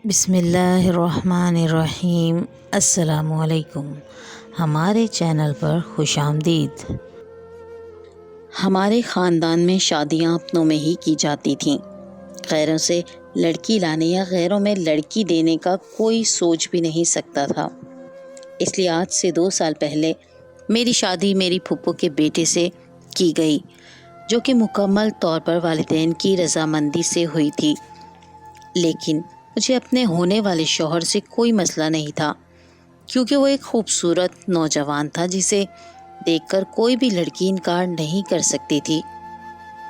بسم اللہ الرحمن الرحیم۔ السلام علیکم، ہمارے چینل پر خوش آمدید۔ ہمارے خاندان میں شادیاں اپنوں میں ہی کی جاتی تھیں۔ غیروں سے لڑکی لانے یا غیروں میں لڑکی دینے کا کوئی سوچ بھی نہیں سکتا تھا۔ اس لیے آج سے 2 سال پہلے میری شادی میری پھپھو کے بیٹے سے کی گئی، جو کہ مکمل طور پر والدین کی رضامندی سے ہوئی تھی۔ لیکن مجھے اپنے ہونے والے شوہر سے کوئی مسئلہ نہیں تھا، کیونکہ وہ ایک خوبصورت نوجوان تھا جسے دیکھ کر کوئی بھی لڑکی انکار نہیں کر سکتی تھی۔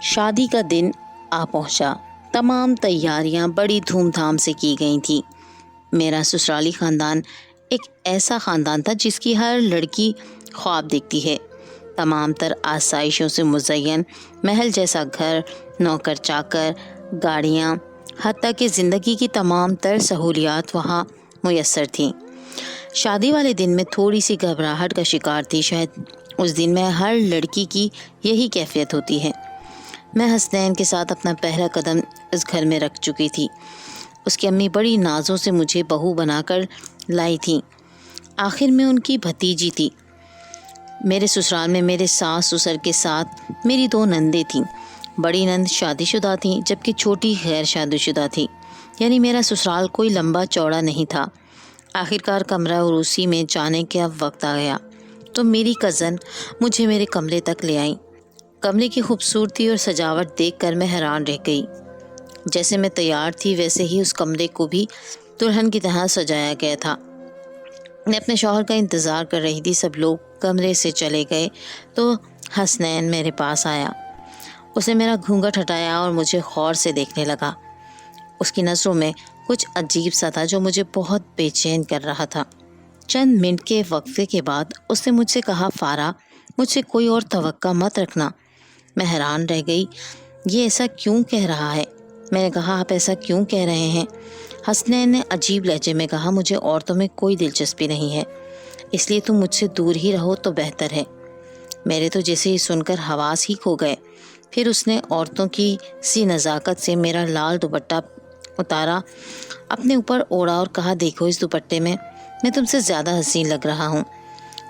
شادی کا دن آ پہنچا۔ تمام تیاریاں بڑی دھوم دھام سے کی گئی تھیں۔ میرا سسرالی خاندان ایک ایسا خاندان تھا جس کی ہر لڑکی خواب دیکھتی ہے۔ تمام تر آسائشوں سے مزین محل جیسا گھر، نوکر چاکر، گاڑیاں، حتیٰ کہ زندگی کی تمام تر سہولیات وہاں میسر تھیں۔ شادی والے دن میں تھوڑی سی گھبراہٹ کا شکار تھی۔ شاید اس دن میں ہر لڑکی کی یہی کیفیت ہوتی ہے۔ میں حسنین کے ساتھ اپنا پہلا قدم اس گھر میں رکھ چکی تھی۔ اس کی امی بڑی نازوں سے مجھے بہو بنا کر لائی تھیں۔ آخر میں ان کی بھتیجی تھی۔ میرے سسرال میں میرے ساس سسر کے ساتھ میری 2 نندیں تھیں۔ بڑی نند شادی شدہ تھیں جبکہ چھوٹی غیر شادی شدہ تھی، یعنی میرا سسرال کوئی لمبا چوڑا نہیں تھا۔ آخرکار کمرہ عروسی میں جانے کا وقت آ گیا تو میری کزن مجھے میرے کمرے تک لے آئیں۔ کمرے کی خوبصورتی اور سجاوٹ دیکھ کر میں حیران رہ گئی۔ جیسے میں تیار تھی ویسے ہی اس کمرے کو بھی دلہن کی طرح سجایا گیا تھا۔ میں اپنے شوہر کا انتظار کر رہی تھی۔ سب لوگ کمرے سے چلے گئے تو حسنین میرے پاس آیا۔ اس نے میرا گھونگھٹ ہٹایا اور مجھے غور سے دیکھنے لگا۔ اس کی نظروں میں کچھ عجیب سا تھا جو مجھے بہت بے چین کر رہا تھا۔ چند منٹ کے وقفے کے بعد اس نے مجھ سے کہا، فارا، مجھ سے کوئی اور توقع مت رکھنا۔ میں حیران رہ گئی، یہ ایسا کیوں کہہ رہا ہے؟ میں نے کہا، آپ ایسا کیوں کہہ رہے ہیں؟ حسنین نے عجیب لہجے میں کہا، مجھے عورتوں میں کوئی دلچسپی نہیں ہے، اس لیے تم مجھ سے دور ہی رہو تو بہتر ہے۔ میرے تو جیسے ہی سن کر حواس ہی کھو گئے۔ پھر اس نے عورتوں کی سی نزاکت سے میرا لال دوپٹہ اتارا، اپنے اوپر اوڑا اور کہا، دیکھو اس دوپٹے میں تم سے زیادہ حسین لگ رہا ہوں۔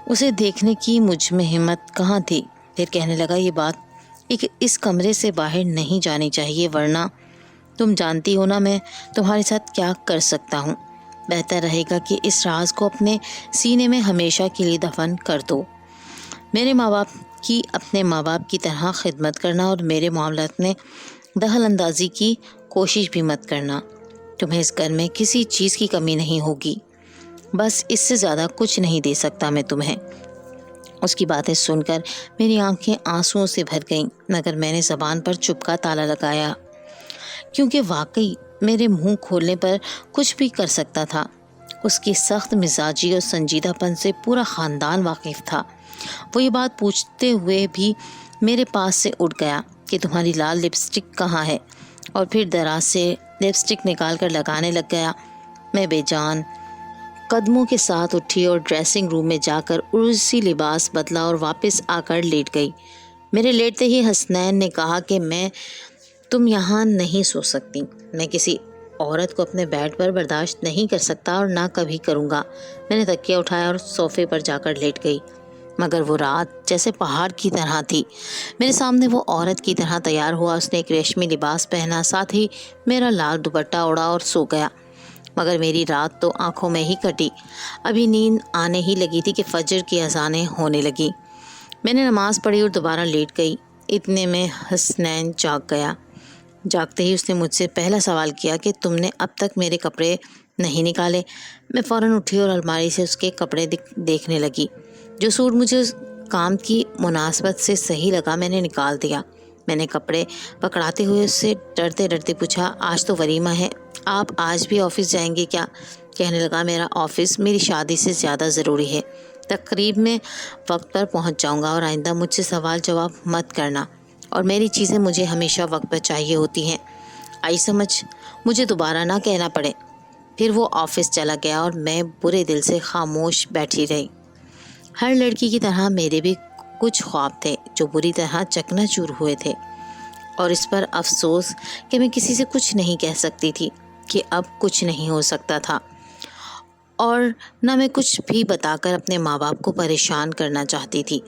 اسے دیکھنے کی مجھ میں ہمت کہاں تھی۔ پھر کہنے لگا، یہ بات اس کمرے سے باہر نہیں جانی چاہیے، ورنہ تم جانتی ہو نا میں تمہارے ساتھ کیا کر سکتا ہوں۔ بہتر رہے گا کہ اس راز کو اپنے سینے میں ہمیشہ کے لیے دفن کر دو۔ میرے ماں باپ کی اپنے ماں باپ کی طرح خدمت کرنا اور میرے معاملات میں دخل اندازی کی کوشش بھی مت کرنا۔ تمہیں اس گھر میں کسی چیز کی کمی نہیں ہوگی، بس اس سے زیادہ کچھ نہیں دے سکتا میں تمہیں۔ اس کی باتیں سن کر میری آنکھیں آنسوؤں سے بھر گئیں، مگر میں نے زبان پر چپ کا تالا لگایا، کیونکہ واقعی میرے منہ کھولنے پر کچھ بھی کر سکتا تھا۔ اس کی سخت مزاجی اور سنجیدہ پن سے پورا خاندان واقف تھا۔ وہ یہ بات پوچھتے ہوئے بھی میرے پاس سے اٹھ گیا کہ تمہاری لال لپسٹک کہاں ہے، اور پھر دراز سے لپسٹک نکال کر لگانے لگ گیا۔ میں بے جان قدموں کے ساتھ اٹھی اور ڈریسنگ روم میں جا کر عروسی لباس بدلا اور واپس آ کر لیٹ گئی۔ میرے لیٹتے ہی حسنین نے کہا کہ تم یہاں نہیں سو سکتی۔ میں کسی عورت کو اپنے بیڈ پر برداشت نہیں کر سکتا اور نہ کبھی کروں گا۔ میں نے تکیہ اٹھایا اور صوفے پر جا کر لیٹ گئی، مگر وہ رات جیسے پہاڑ کی طرح تھی۔ میرے سامنے وہ عورت کی طرح تیار ہوا۔ اس نے ایک ریشمی لباس پہنا، ساتھ ہی میرا لال دوپٹہ اوڑا اور سو گیا، مگر میری رات تو آنکھوں میں ہی کٹی۔ ابھی نیند آنے ہی لگی تھی کہ فجر کی اذانیں ہونے لگی۔ میں نے نماز پڑھی اور دوبارہ لیٹ گئی۔ اتنے میں حسنین جاگ گیا۔ جاگتے ہی اس نے مجھ سے پہلا سوال کیا کہ تم نے اب تک میرے کپڑے نہیں نکالے۔ میں فوراً اٹھی اور الماری سے اس کے کپڑے دیکھنے لگی۔ جو سوٹ مجھے اس کام کی مناسبت سے صحیح لگا میں نے نکال دیا۔ میں نے کپڑے پکڑاتے ہوئے اس سے ڈرتے ڈرتے پوچھا، آج تو ولیمہ ہے، آپ آج بھی آفس جائیں گے کیا؟ کہنے لگا، میرا آفس میری شادی سے زیادہ ضروری ہے۔ تقریب میں وقت پر پہنچ جاؤں گا اور آئندہ مجھ سے سوال جواب مت کرنا، اور میری چیزیں مجھے ہمیشہ وقت پر چاہیے ہوتی ہیں، آئی سمجھ، مجھے دوبارہ نہ کہنا پڑے۔ پھر وہ آفس چلا گیا اور میں برے دل سے خاموش بیٹھی رہی۔ ہر لڑکی کی طرح میرے بھی کچھ خواب تھے جو بری طرح چکنا چور ہوئے تھے، اور اس پر افسوس کہ میں کسی سے کچھ نہیں کہہ سکتی تھی۔ کہ اب کچھ نہیں ہو سکتا تھا، اور نہ میں کچھ بھی بتا کر اپنے ماں باپ کو پریشان کرنا چاہتی تھی،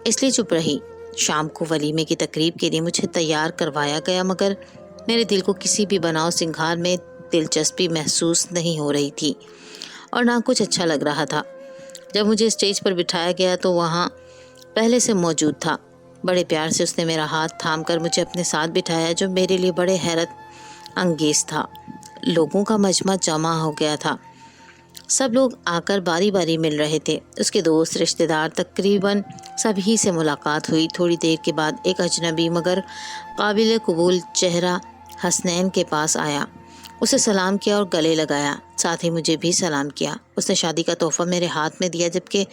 اس لیے چپ رہی۔ شام کو ولیمے کی تقریب کے لیے مجھے تیار کروایا گیا، مگر میرے دل کو کسی بھی بناؤ سنگھار میں دلچسپی محسوس نہیں ہو رہی تھی اور نہ کچھ اچھا لگ رہا تھا۔ جب مجھے اسٹیج پر بٹھایا گیا تو وہاں پہلے سے موجود تھا۔ بڑے پیار سے اس نے میرا ہاتھ تھام کر مجھے اپنے ساتھ بٹھایا، جو میرے لیے بڑے حیرت انگیز تھا۔ لوگوں کا مجمع جمع ہو گیا تھا، سب لوگ آ کر باری باری مل رہے تھے۔ اس کے دوست، رشتہ دار، تقریباً سبھی سے ملاقات ہوئی۔ تھوڑی دیر کے بعد ایک اجنبی مگر قابل قبول چہرہ حسنین کے پاس آیا، اسے سلام کیا اور گلے لگایا، ساتھ ہی مجھے بھی سلام کیا۔ اس نے شادی کا تحفہ میرے ہاتھ میں دیا، جبکہ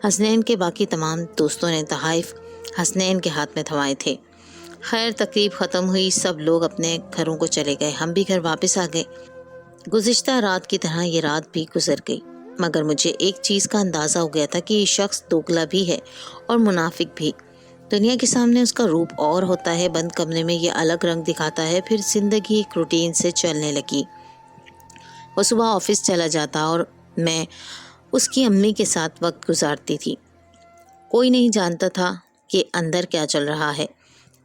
حسنین کے باقی تمام دوستوں نے تحائف حسنین کے ہاتھ میں تھمائے تھے۔ خیر، تقریب ختم ہوئی، سب لوگ اپنے گھروں کو چلے گئے، ہم بھی گھر واپس آ گئے۔ گزشتہ رات کی طرح یہ رات بھی گزر گئی، مگر مجھے ایک چیز کا اندازہ ہو گیا تھا کہ یہ شخص دوگلا بھی ہے اور منافق بھی۔ دنیا کے سامنے اس کا روپ اور ہوتا ہے، بند کمرے میں یہ الگ رنگ دکھاتا ہے۔ پھر زندگی ایک روٹین سے چلنے لگی۔ وہ صبح آفس چلا جاتا اور میں اس کی امی کے ساتھ وقت گزارتی تھی۔ کوئی نہیں جانتا تھا کہ اندر کیا چل رہا ہے۔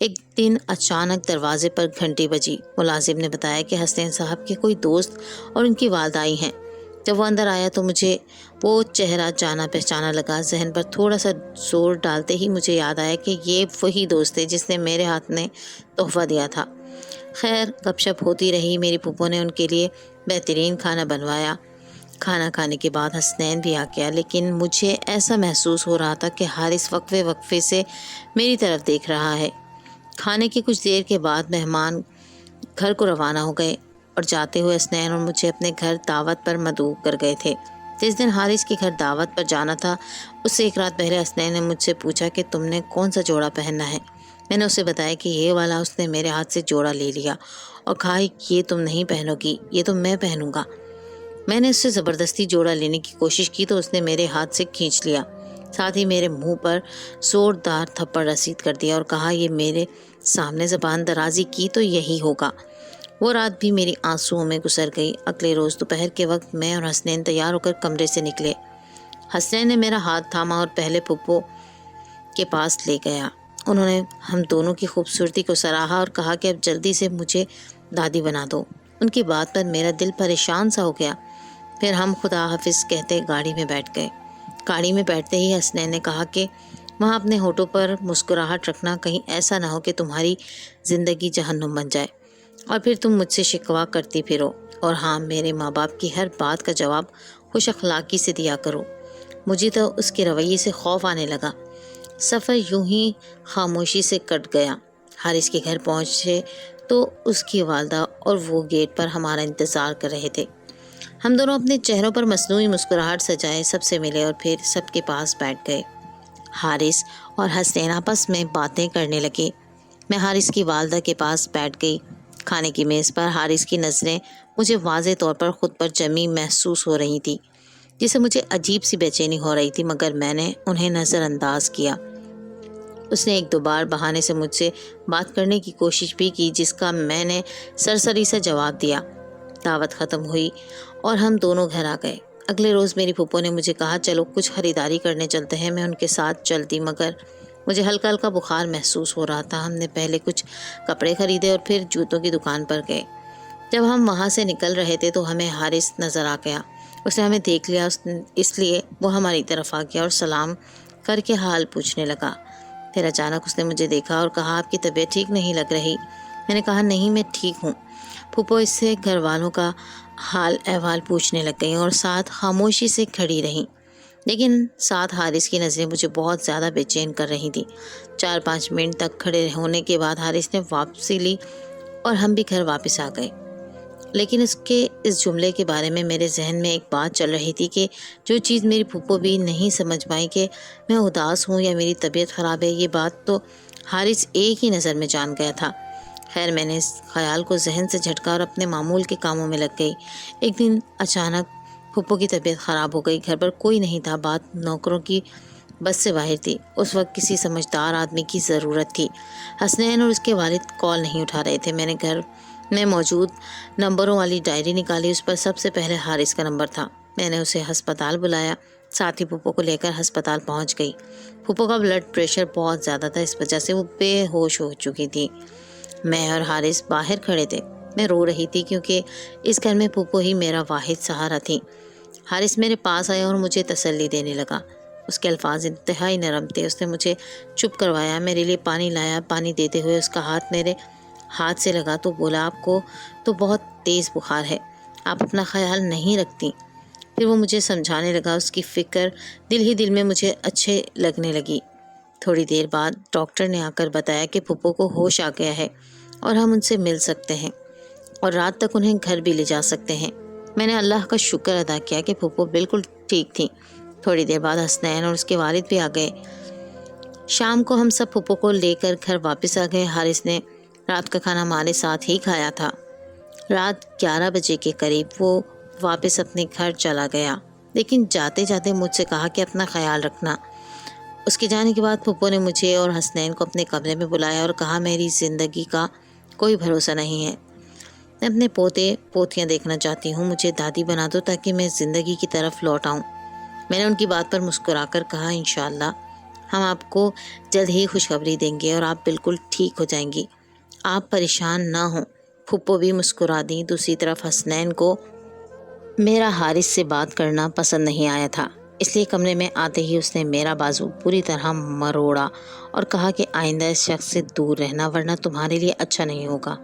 ایک دن اچانک دروازے پر گھنٹی بجی۔ ملازم نے بتایا کہ حسنین صاحب کے کوئی دوست اور ان کی والدہ آئی ہیں۔ جب وہ اندر آیا تو مجھے وہ چہرہ جانا پہچانا لگا۔ ذہن پر تھوڑا سا زور ڈالتے ہی مجھے یاد آیا کہ یہ وہی دوست ہے جس نے میرے ہاتھ میں تحفہ دیا تھا۔ خیر، گپ شپ ہوتی رہی۔ میری پھوپھو نے ان کے لیے بہترین کھانا بنوایا۔ کھانا کھانے کے بعد حسنین بھی آ گیا، لیکن مجھے ایسا محسوس ہو رہا تھا کہ حارث وقفے وقفے سے میری طرف دیکھ رہا ہے۔ کھانے کی کچھ دیر کے بعد مہمان گھر کو روانہ ہو گئے اور جاتے ہوئے حسنین اور مجھے اپنے گھر دعوت پر مدعو کر گئے تھے۔ جس دن حارث کے گھر دعوت پر جانا تھا، اس سے ایک رات پہلے حسنین نے مجھ سے پوچھا کہ تم نے کون سا جوڑا پہننا ہے۔ میں نے اسے بتایا کہ یہ والا۔ اس نے میرے ہاتھ سے جوڑا لے لیا اور کہا، یہ تم نہیں پہنو گی، یہ تو میں پہنوں گا۔ میں نے اس سے زبردستی جوڑا لینے کی کوشش کی تو اس نے میرے ہاتھ سے کھینچ لیا، ساتھ ہی میرے منہ پر زوردار تھپڑ رسید کر دیا اور کہا، یہ میرے سامنے زبان درازی کی تو یہی ہوگا۔ وہ رات بھی میری آنسوؤں میں گزر گئی۔ اگلے روز دوپہر کے وقت میں اور حسنین تیار ہو کر کمرے سے نکلے۔ حسنین نے میرا ہاتھ تھاما اور پہلے پھپھو کے پاس لے گیا۔ انہوں نے ہم دونوں کی خوبصورتی کو سراہا اور کہا کہ اب جلدی سے مجھے دادی بنا دو۔ ان کی بات پر میرا دل پریشان سا ہو گیا۔ پھر ہم خدا حافظ کہتے گاڑی میں بیٹھ گئے۔ گاڑی میں بیٹھتے ہی حسنین نے کہا کہ وہاں اپنے ہونٹوں پر مسکراہٹ رکھنا، کہیں ایسا نہ ہو کہ تمہاری زندگی جہنم بن جائے اور پھر تم مجھ سے شکوہ کرتی پھرو، اور ہاں، میرے ماں باپ کی ہر بات کا جواب خوش اخلاقی سے دیا کرو۔ مجھے تو اس کے رویے سے خوف آنے لگا۔ سفر یوں ہی خاموشی سے کٹ گیا۔ حارث کے گھر پہنچے تو اس کی والدہ اور وہ گیٹ پر ہمارا انتظار کر رہے تھے۔ ہم دونوں اپنے چہروں پر مصنوعی مسکراہٹ سجائے سب سے ملے اور پھر سب کے پاس بیٹھ گئے۔ حارث اور حسنین آپس میں باتیں کرنے لگے۔ میں حارث کی والدہ کے پاس بیٹھ گئی۔ کھانے کی میز پر حارث کی نظریں مجھے واضح طور پر خود پر جمی محسوس ہو رہی تھی، جس سے مجھے عجیب سی بے چینی ہو رہی تھی، مگر میں نے انہیں نظر انداز کیا۔ اس نے ایک دو بار بہانے سے مجھ سے بات کرنے کی کوشش بھی کی، جس کا میں نے سرسری سے جواب دیا۔ دعوت ختم ہوئی اور ہم دونوں گھر آ گئے۔ اگلے روز میری پھوپھو نے مجھے کہا، چلو کچھ خریداری کرنے چلتے ہیں۔ میں ان کے ساتھ چلتی، مگر مجھے ہلکا ہلکا بخار محسوس ہو رہا تھا۔ ہم نے پہلے کچھ کپڑے خریدے اور پھر جوتوں کی دکان پر گئے۔ جب ہم وہاں سے نکل رہے تھے تو ہمیں حارث نظر آ گیا۔ اس نے ہمیں دیکھ لیا، اس لیے وہ ہماری طرف آ گیا اور سلام کر کے حال پوچھنے لگا۔ پھر اچانک اس نے مجھے دیکھا اور کہا، آپ کی طبیعت ٹھیک نہیں لگ رہی۔ میں نے کہا، نہیں، میں ٹھیک ہوں۔ پھوپھو اس سے گھر والوں کا حال احوال پوچھنے لگ گئیں اور ساتھ خاموشی سے کھڑی رہیں، لیکن ساتھ حارث کی نظریں مجھے بہت زیادہ بے چین کر رہی تھیں۔ 4-5 منٹ تک کھڑے ہونے کے بعد حارث نے واپسی لی اور ہم بھی گھر واپس آ گئے۔ لیکن اس جملے کے بارے میں میرے ذہن میں ایک بات چل رہی تھی کہ جو چیز میری پھوپھو بھی نہیں سمجھ پائی کہ میں اداس ہوں یا میری طبیعت خراب ہے، یہ بات تو حارث ایک ہی نظر میں جان گیا تھا۔ خیر، میں نے اس خیال کو ذہن سے جھٹکا اور اپنے معمول کے کاموں میں لگ گئی۔ ایک دن اچانک پھوپھو کی طبیعت خراب ہو گئی۔ گھر پر کوئی نہیں تھا، بات نوکروں کی بس سے باہر تھی۔ اس وقت کسی سمجھدار آدمی کی ضرورت تھی۔ حسنین اور اس کے والد کال نہیں اٹھا رہے تھے۔ میں نے گھر میں موجود نمبروں والی ڈائری نکالی، اس پر سب سے پہلے حارث کا نمبر تھا۔ میں نے اسے ہسپتال بلایا، ساتھ ہی پھپھو کو لے کر ہسپتال پہنچ گئی۔ پھپھو کا بلڈ پریشر بہت زیادہ تھا، اس وجہ سے وہ بے ہوش ہو چکی تھی۔ میں اور حارث باہر کھڑے تھے۔ میں رو رہی تھی کیونکہ اس گھر میں پھپھو ہی میرا واحد سہارا تھی۔ حارث میرے پاس آیا اور مجھے تسلی دینے لگا۔ اس کے الفاظ انتہائی نرم تھے۔ اس نے مجھے چپ کروایا، میرے لیے پانی لایا۔ پانی دیتے ہوئے اس کا ہاتھ میرے ہاتھ سے لگا تو بولا، آپ کو تو بہت تیز بخار ہے، آپ اپنا خیال نہیں رکھتی۔ پھر وہ مجھے سمجھانے لگا۔ اس کی فکر دل ہی دل میں مجھے اچھے لگنے لگی۔ تھوڑی دیر بعد ڈاکٹر نے آ کر بتایا کہ پھپھو کو ہوش آ گیا ہے اور ہم ان سے مل سکتے ہیں اور رات تک انہیں گھر بھی لے جا سکتے ہیں۔ میں نے اللہ کا شکر ادا کیا کہ پھپھو بالکل ٹھیک تھی۔ تھوڑی دیر بعد حسنین اور اس کے والد بھی آ گئے۔ شام کو ہم سب پھپھو کو لے کر گھر واپس آ گئے۔ حارث نے رات کا کھانا ہمارے ساتھ ہی کھایا تھا۔ رات 11 بجے کے قریب وہ واپس اپنے گھر چلا گیا، لیکن جاتے جاتے مجھ سے کہا کہ اپنا خیال رکھنا۔ اس کے جانے کے بعد پھپھو نے مجھے اور حسنین کو اپنے کمرے میں بلایا اور کہا، میری زندگی کا کوئی بھروسہ نہیں ہے، میں اپنے پوتے پوتیاں دیکھنا چاہتی ہوں، مجھے دادی بنا دو تاکہ میں زندگی کی طرف لوٹ آؤں۔ میں نے ان کی بات پر مسکرا کر کہا، انشاءاللہ ہم آپ کو جلد ہی خوشخبری دیں گے اور آپ بالکل ٹھیک ہو جائیں گی، آپ پریشان نہ ہوں۔ پھپھو بھی مسکرا دیں۔ دوسری طرف حسنین کو میرا حارث سے بات کرنا پسند نہیں آیا تھا، اس لیے کمرے میں آتے ہی اس نے میرا بازو پوری طرح مروڑا اور کہا کہ آئندہ اس شخص سے دور رہنا ورنہ تمہارے لیے اچھا نہیں ہوگا۔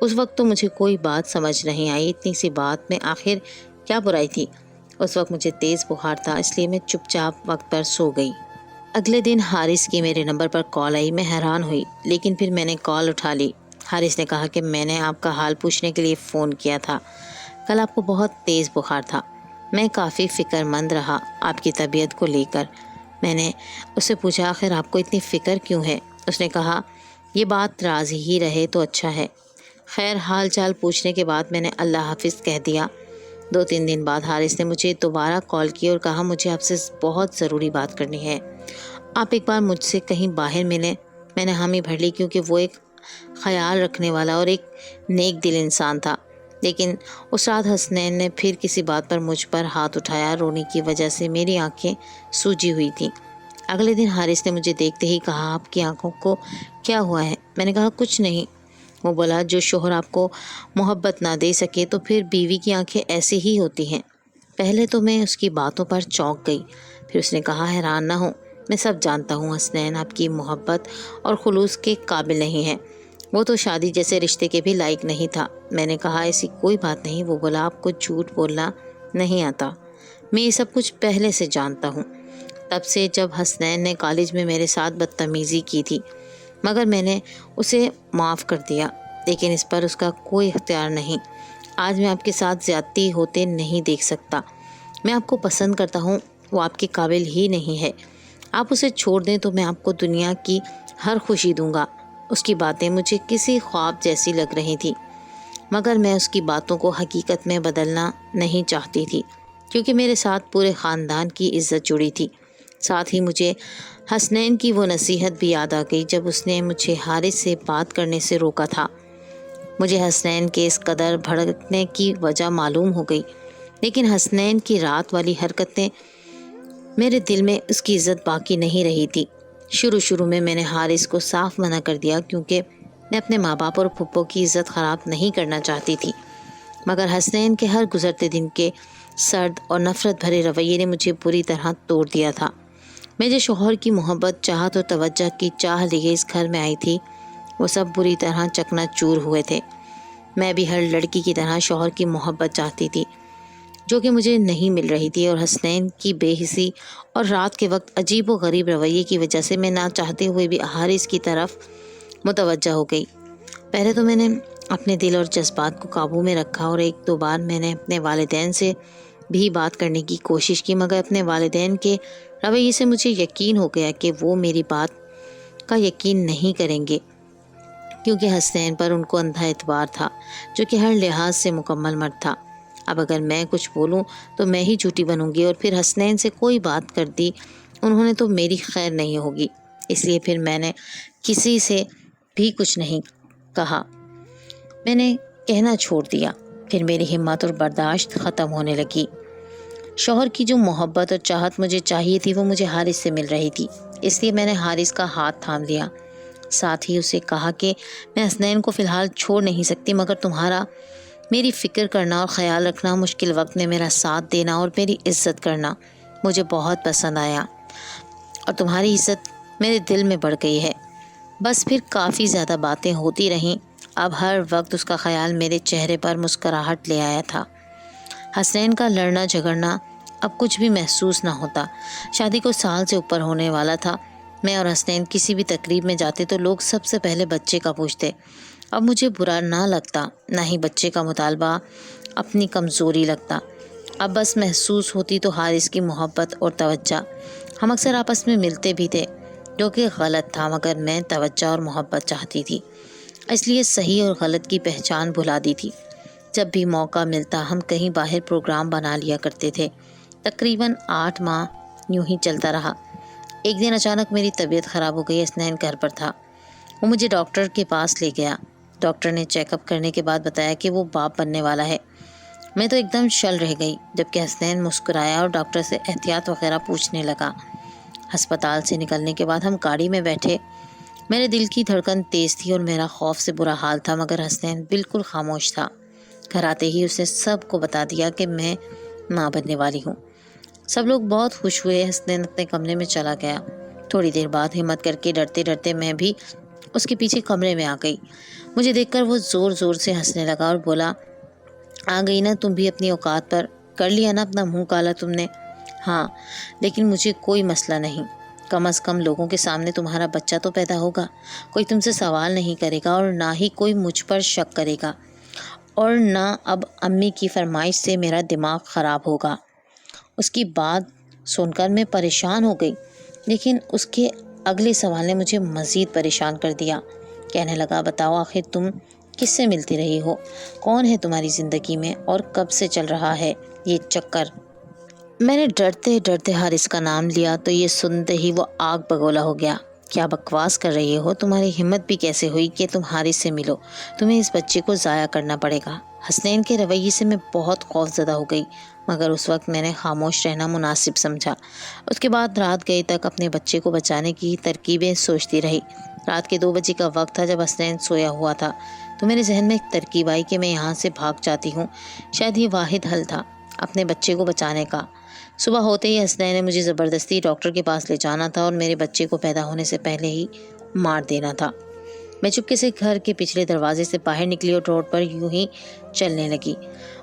اس وقت تو مجھے کوئی بات سمجھ نہیں آئی، اتنی سی بات میں آخر کیا برائی تھی۔ اس وقت مجھے تیز بخار تھا، اس لیے میں چپ چاپ وقت پر سو گئی۔ اگلے دن حارث کی میرے نمبر پر کال آئی۔ میں حیران ہوئی، لیکن پھر میں نے کال اٹھا لی۔ حارث نے کہا کہ میں نے آپ کا حال پوچھنے کے لیے فون کیا تھا، کل آپ کو بہت تیز بخار تھا، میں کافی فکر مند رہا آپ کی طبیعت کو لے کر۔ میں نے اس سے پوچھا، آخر آپ کو اتنی فکر کیوں ہے؟ اس نے کہا، یہ بات راز ہی رہے تو اچھا ہے۔ خیر حال چال پوچھنے کے بعد میں نے اللہ حافظ کہہ دیا۔ 2-3 دن بعد حارث نے مجھے دوبارہ کال کی اور کہا، مجھے آپ سے بہت ضروری بات کرنی ہے، آپ ایک بار مجھ سے کہیں باہر ملیں۔ میں نے حامی بھر لی کیونکہ وہ ایک خیال رکھنے والا اور ایک نیک دل انسان تھا، لیکن اس رات حسنین نے پھر کسی بات پر مجھ پر ہاتھ اٹھایا۔ رونے کی وجہ سے میری آنکھیں سوجی ہوئی تھیں۔ اگلے دن حارث نے مجھے دیکھتے ہی کہا، آپ کی آنکھوں کو کیا ہوا ہے؟ میں نے کہا، کچھ نہیں۔ وہ بولا، جو شوہر آپ کو محبت نہ دے سکے تو پھر بیوی کی آنکھیں ایسی ہی ہوتی ہیں۔ پہلے تو میں اس کی باتوں پر چونک گئی، پھر اس نے کہا، حیران نہ ہوں، میں سب جانتا ہوں، حسنین آپ کی محبت اور خلوص کے قابل نہیں ہے، وہ تو شادی جیسے رشتے کے بھی لائق نہیں تھا۔ میں نے کہا، ایسی کوئی بات نہیں۔ وہ بولا، آپ کو جھوٹ بولنا نہیں آتا، میں یہ سب کچھ پہلے سے جانتا ہوں، تب سے جب حسنین نے کالج میں میرے ساتھ بدتمیزی کی تھی، مگر میں نے اسے معاف کر دیا، لیکن اس پر اس کا کوئی اختیار نہیں۔ آج میں آپ کے ساتھ زیادتی ہوتے نہیں دیکھ سکتا، میں آپ کو پسند کرتا ہوں، وہ آپ کے قابل ہی نہیں ہے، آپ اسے چھوڑ دیں تو میں آپ کو دنیا کی ہر خوشی دوں گا۔ اس کی باتیں مجھے کسی خواب جیسی لگ رہی تھی، مگر میں اس کی باتوں کو حقیقت میں بدلنا نہیں چاہتی تھی، کیونکہ میرے ساتھ پورے خاندان کی عزت جڑی تھی۔ ساتھ ہی مجھے حسنین کی وہ نصیحت بھی یاد آ گئی جب اس نے مجھے حارث سے بات کرنے سے روکا تھا۔ مجھے حسنین کے اس قدر بھڑکنے کی وجہ معلوم ہو گئی، لیکن حسنین کی رات والی حرکتیں میرے دل میں اس کی عزت باقی نہیں رہی تھی۔ شروع میں نے حارث کو صاف منع کر دیا کیونکہ میں اپنے ماں باپ اور پھپھو کی عزت خراب نہیں کرنا چاہتی تھی، مگر حسنین کے ہر گزرتے دن کے سرد اور نفرت بھرے رویے نے مجھے بری طرح توڑ دیا تھا۔ میں جو شوہر کی محبت، چاہت اور توجہ کی چاہ لیے اس گھر میں آئی تھی، وہ سب بری طرح چکنا چور ہوئے تھے۔ میں بھی ہر لڑکی کی طرح شوہر کی محبت چاہتی تھی، جو کہ مجھے نہیں مل رہی تھی، اور حسنین کی بے حسی اور رات کے وقت عجیب و غریب رویے کی وجہ سے میں نہ چاہتے ہوئے بھی حارث کی طرف متوجہ ہو گئی۔ پہلے تو میں نے اپنے دل اور جذبات کو قابو میں رکھا اور 1-2 بار میں نے اپنے والدین سے بھی بات کرنے کی کوشش کی، مگر اپنے والدین کے رویے سے مجھے یقین ہو گیا کہ وہ میری بات کا یقین نہیں کریں گے، کیونکہ حسنین پر ان کو اندھا اعتبار تھا، جو کہ ہر لحاظ سے مکمل مرد تھا۔ اب اگر میں کچھ بولوں تو میں ہی جھوٹی بنوں گی، اور پھر حسنین سے کوئی بات کر دی انہوں نے تو میری خیر نہیں ہوگی، اس لیے پھر میں نے کسی سے بھی کچھ نہیں کہا۔ میں نے کہنا چھوڑ دیا۔ پھر میری ہمت اور برداشت ختم ہونے لگی۔ شوہر کی جو محبت اور چاہت مجھے چاہیے تھی وہ مجھے حارث سے مل رہی تھی، اس لیے میں نے حارث کا ہاتھ تھام لیا، ساتھ ہی اسے کہا کہ میں حسنین کو فی الحال چھوڑ نہیں سکتی، مگر تمہارا میری فکر کرنا اور خیال رکھنا، مشکل وقت میں میرا ساتھ دینا اور میری عزت کرنا مجھے بہت پسند آیا، اور تمہاری عزت میرے دل میں بڑھ گئی ہے۔ بس پھر کافی زیادہ باتیں ہوتی رہیں۔ اب ہر وقت اس کا خیال میرے چہرے پر مسکراہٹ لے آیا تھا۔ حسنین کا لڑنا جھگڑنا اب کچھ بھی محسوس نہ ہوتا۔ شادی کو سال سے اوپر ہونے والا تھا۔ میں اور حسنین کسی بھی تقریب میں جاتے تو لوگ سب سے پہلے بچے کا پوچھتے۔ اب مجھے برا نہ لگتا، نہ ہی بچے کا مطالبہ اپنی کمزوری لگتا۔ اب بس محسوس ہوتی تو حارث کی محبت اور توجہ۔ ہم اکثر آپس میں ملتے بھی تھے، جو کہ غلط تھا، مگر میں توجہ اور محبت چاہتی تھی، اس لیے صحیح اور غلط کی پہچان بھلا دی تھی۔ جب بھی موقع ملتا ہم کہیں باہر پروگرام بنا لیا کرتے تھے۔ تقریباً 8 ماہ یوں ہی چلتا رہا۔ ایک دن اچانک میری طبیعت خراب ہو گئی۔ حسنین گھر پر تھا۔ وہ مجھے ڈاکٹر کے پاس لے گیا۔ ڈاکٹر نے چیک اپ کرنے کے بعد بتایا کہ وہ باپ بننے والا ہے۔ میں تو ایک دم شل رہ گئی، جبکہ حسنین مسکرایا اور ڈاکٹر سے احتیاط وغیرہ پوچھنے لگا۔ ہسپتال سے نکلنے کے بعد ہم گاڑی میں بیٹھے۔ میرے دل کی دھڑکن تیز تھی اور میرا خوف سے برا حال تھا، مگر حسنین بالکل خاموش تھا۔ گھر آتے ہی اس نے سب کو بتا دیا کہ میں ماں بننے والی ہوں۔ سب لوگ بہت خوش ہوئے۔ حسنین اپنے کمرے میں چلا گیا۔ تھوڑی دیر بعد ہمت کر کے ڈرتے ڈرتے میں بھی اس کے پیچھے کمرے میں آ گئی۔ مجھے دیکھ کر وہ زور زور سے ہنسنے لگا اور بولا، آ گئی نا تم بھی اپنی اوقات پر، کر لیا نا اپنا منہ کالا تم نے؟ ہاں، لیکن مجھے کوئی مسئلہ نہیں، کم از کم لوگوں کے سامنے تمہارا بچہ تو پیدا ہوگا، کوئی تم سے سوال نہیں کرے گا اور نہ ہی کوئی مجھ پر شک کرے گا، اور نہ اب امی کی فرمائش سے میرا دماغ خراب ہوگا۔ اس کی بات سن کر میں پریشان ہو گئی، لیکن اس کے اگلے سوال نے مجھے مزید پریشان کر دیا۔ کہنے لگا، بتاؤ آخر تم کس سے ملتی رہی ہو؟ کون ہے تمہاری زندگی میں اور کب سے چل رہا ہے یہ چکر؟ میں نے ڈرتے ڈرتے حارث کا نام لیا تو یہ سنتے ہی وہ آگ بگولا ہو گیا۔ کیا بکواس کر رہی ہو؟ تمہاری ہمت بھی کیسے ہوئی کہ تم حارث سے ملو؟ تمہیں اس بچے کو ضائع کرنا پڑے گا۔ حسنین کے رویے سے میں بہت خوف زدہ ہو گئی، مگر اس وقت میں نے خاموش رہنا مناسب سمجھا۔ اس کے بعد رات گئے تک اپنے بچے کو بچانے کی ترکیبیں سوچتی رہی۔ رات کے 2 بجے کا وقت تھا جب حسنین سویا ہوا تھا، تو میرے ذہن میں ایک ترکیب آئی کہ میں یہاں سے بھاگ جاتی ہوں۔ شاید یہ واحد حل تھا اپنے بچے کو بچانے کا۔ صبح ہوتے ہی حسنین نے مجھے زبردستی ڈاکٹر کے پاس لے جانا تھا اور میرے بچے کو پیدا ہونے سے پہلے ہی مار دینا تھا۔ میں چپکے سے گھر کے پچھلے دروازے سے باہر نکلی اور روڈ پر یوں ہی چلنے لگی۔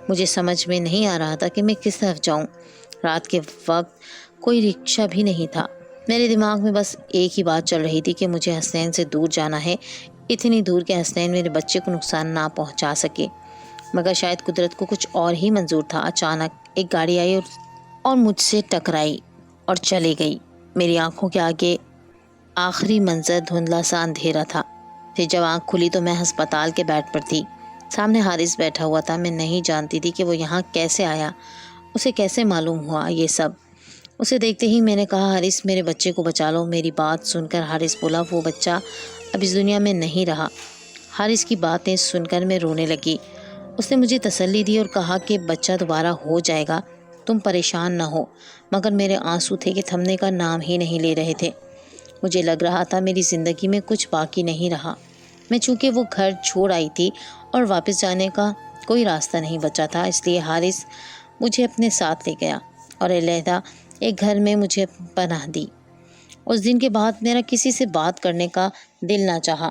مجھے سمجھ میں نہیں آ رہا تھا کہ میں کس طرف جاؤں۔ رات کے وقت کوئی رکشہ بھی نہیں تھا۔ میرے دماغ میں بس ایک ہی بات چل رہی تھی کہ مجھے حسنین سے دور جانا ہے، اتنی دور کہ حسنین میرے بچے کو نقصان نہ پہنچا سکے۔ مگر شاید قدرت کو کچھ اور ہی منظور تھا۔ اچانک ایک گاڑی آئی اور مجھ سے ٹکرائی اور چلی گئی۔ میری آنکھوں کے آگے آخری منظر دھندلا سا اندھیرا تھا۔ پھر جب آنکھ کھلی تو میں ہسپتال کے بیڈ پر تھی۔ سامنے حارث بیٹھا ہوا تھا۔ میں نہیں جانتی تھی کہ وہ یہاں کیسے آیا، اسے کیسے معلوم ہوا یہ سب۔ اسے دیکھتے ہی میں نے کہا، حارث میرے بچے کو بچا لو۔ میری بات سن کر حارث بولا، وہ بچہ اب اس دنیا میں نہیں رہا۔ حارث کی باتیں سن کر میں رونے لگی۔ اس نے مجھے تسلی دی اور کہا کہ بچہ دوبارہ ہو جائے گا، تم پریشان نہ ہو۔ مگر میرے آنسو تھے کہ تھمنے کا نام ہی نہیں لے رہے تھے۔ مجھے لگ رہا تھا میری زندگی میں کچھ باقی نہیں رہا۔ میں چونکہ وہ گھر چھوڑ آئی تھی اور واپس جانے کا کوئی راستہ نہیں بچا تھا، اس لیے حارث مجھے اپنے ساتھ لے گیا اور علیحدہ ایک گھر میں مجھے پناہ دی۔ اس دن کے بعد میرا کسی سے بات کرنے کا دل نہ چاہا۔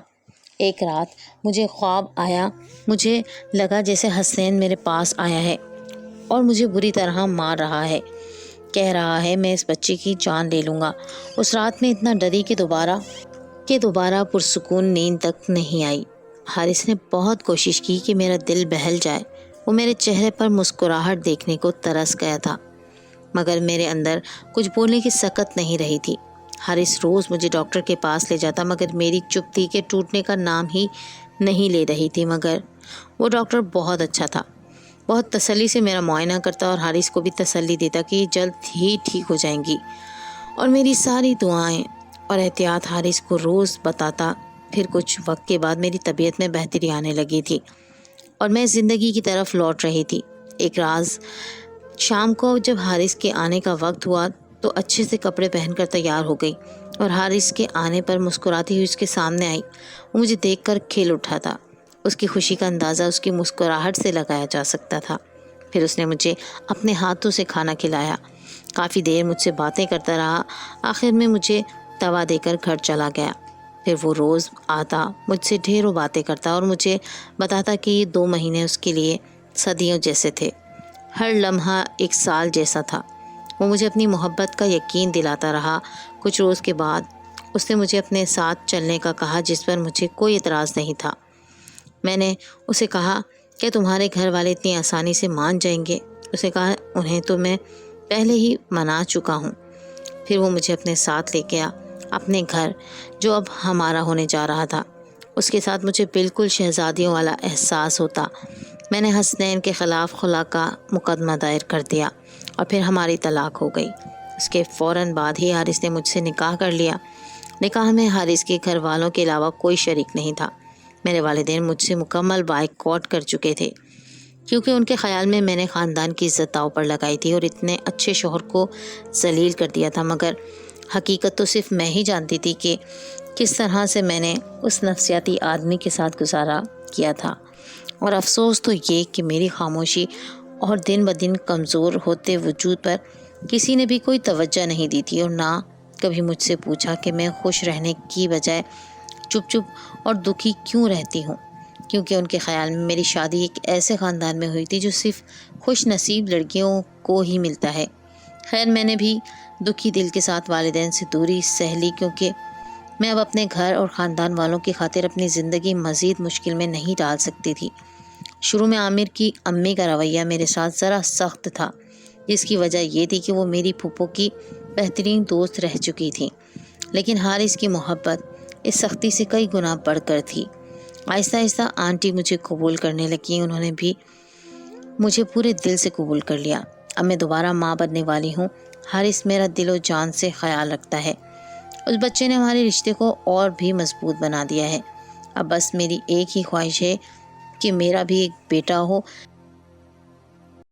ایک رات مجھے خواب آیا، مجھے لگا جیسے حسنین میرے پاس آیا ہے اور مجھے بری طرح مار رہا ہے، کہہ رہا ہے میں اس بچے کی جان لے لوں گا۔ اس رات میں اتنا ڈری کہ دوبارہ پرسکون نیند تک نہیں آئی۔ حارث نے بہت کوشش کی کہ میرا دل بہل جائے۔ وہ میرے چہرے پر مسکراہٹ دیکھنے کو ترس گیا تھا، مگر میرے اندر کچھ بولنے کی سکت نہیں رہی تھی۔ حارث روز مجھے ڈاکٹر کے پاس لے جاتا، مگر میری چپ تھی کہ ٹوٹنے کا نام ہی نہیں لے رہی تھی۔ مگر وہ ڈاکٹر بہت اچھا تھا، بہت تسلی سے میرا معائنہ کرتا اور حارث کو بھی تسلی دیتا کہ یہ جلد ہی ٹھیک ہو جائیں گی، اور میری ساری دعائیں اور احتیاط حارث کو روز بتاتا۔ پھر کچھ وقت کے بعد میری طبیعت میں بہتری آنے لگی تھی۔ اور میں زندگی کی طرف لوٹ رہی تھی۔ ایک راز شام کو جب حارث کے آنے کا وقت ہوا تو اچھے سے کپڑے پہن کر تیار ہو گئی اور حارث کے آنے پر مسکراتی ہوئی اس کے سامنے آئی۔ وہ مجھے دیکھ کر کھل اٹھا تھا۔ اس کی خوشی کا اندازہ اس کی مسکراہٹ سے لگایا جا سکتا تھا۔ پھر اس نے مجھے اپنے ہاتھوں سے کھانا کھلایا، کافی دیر مجھ سے باتیں کرتا رہا، آخر میں مجھے توا دے کر گھر چلا گیا۔ پھر وہ روز آتا، مجھ سے ڈھیروں باتیں کرتا اور مجھے بتاتا کہ یہ 2 مہینے اس کے لیے صدیوں جیسے تھے، ہر لمحہ ایک سال جیسا تھا۔ وہ مجھے اپنی محبت کا یقین دلاتا رہا۔ کچھ روز کے بعد اس نے مجھے اپنے ساتھ چلنے کا کہا، جس پر مجھے کوئی اعتراض نہیں تھا۔ میں نے اسے کہا کہ تمہارے گھر والے اتنی آسانی سے مان جائیں گے؟ اسے کہا انہیں تو میں پہلے ہی منا چکا ہوں۔ پھر وہ مجھے اپنے ساتھ لے گیا اپنے گھر، جو اب ہمارا ہونے جا رہا تھا۔ اس کے ساتھ مجھے بالکل شہزادیوں والا احساس ہوتا۔ میں نے حسنین کے خلاف خلا کا مقدمہ دائر کر دیا اور پھر ہماری طلاق ہو گئی۔ اس کے فوراً بعد ہی حارث نے مجھ سے نکاح کر لیا۔ نکاح میں حارث کے گھر والوں کے علاوہ کوئی شریک نہیں تھا۔ میرے والدین مجھ سے مکمل بائیکاٹ کر چکے تھے، کیونکہ ان کے خیال میں نے خاندان کی عزت داؤ پر لگائی تھی اور اتنے اچھے شوہر کو ذلیل کر دیا تھا۔ مگر حقیقت تو صرف میں ہی جانتی تھی کہ کس طرح سے میں نے اس نفسیاتی آدمی کے ساتھ گزارا کیا تھا۔ اور افسوس تو یہ کہ میری خاموشی اور دن بدن کمزور ہوتے وجود پر کسی نے بھی کوئی توجہ نہیں دی تھی، اور نہ کبھی مجھ سے پوچھا کہ میں خوش رہنے کی بجائے چپ چپ اور دکھی کیوں رہتی ہوں، کیونکہ ان کے خیال میں میری شادی ایک ایسے خاندان میں ہوئی تھی جو صرف خوش نصیب لڑکیوں کو ہی ملتا ہے۔ خیر، میں نے بھی دکھی دل کے ساتھ والدین سے دوری سہ لی، کیونکہ میں اب اپنے گھر اور خاندان والوں کی خاطر اپنی زندگی مزید مشکل میں نہیں ڈال سکتی تھی۔ شروع میں عامر کی امی کا رویہ میرے ساتھ ذرا سخت تھا، جس کی وجہ یہ تھی کہ وہ میری پھوپھو کی بہترین دوست رہ چکی تھی، لیکن حارث کی محبت اس سختی سے کئی گنا بڑھ کر تھی۔ آہستہ آہستہ آنٹی مجھے قبول کرنے لگی۔ انہوں نے بھی مجھے پورے دل سے قبول کر لیا۔ اب میں دوبارہ ماں بننے والی ہوں۔ حارث میرا دل و جان سے خیال رکھتا ہے۔ اس بچے نے ہمارے رشتے کو اور بھی مضبوط بنا دیا ہے۔ اب بس میری ایک ہی خواہش ہے کہ میرا بھی ایک بیٹا ہو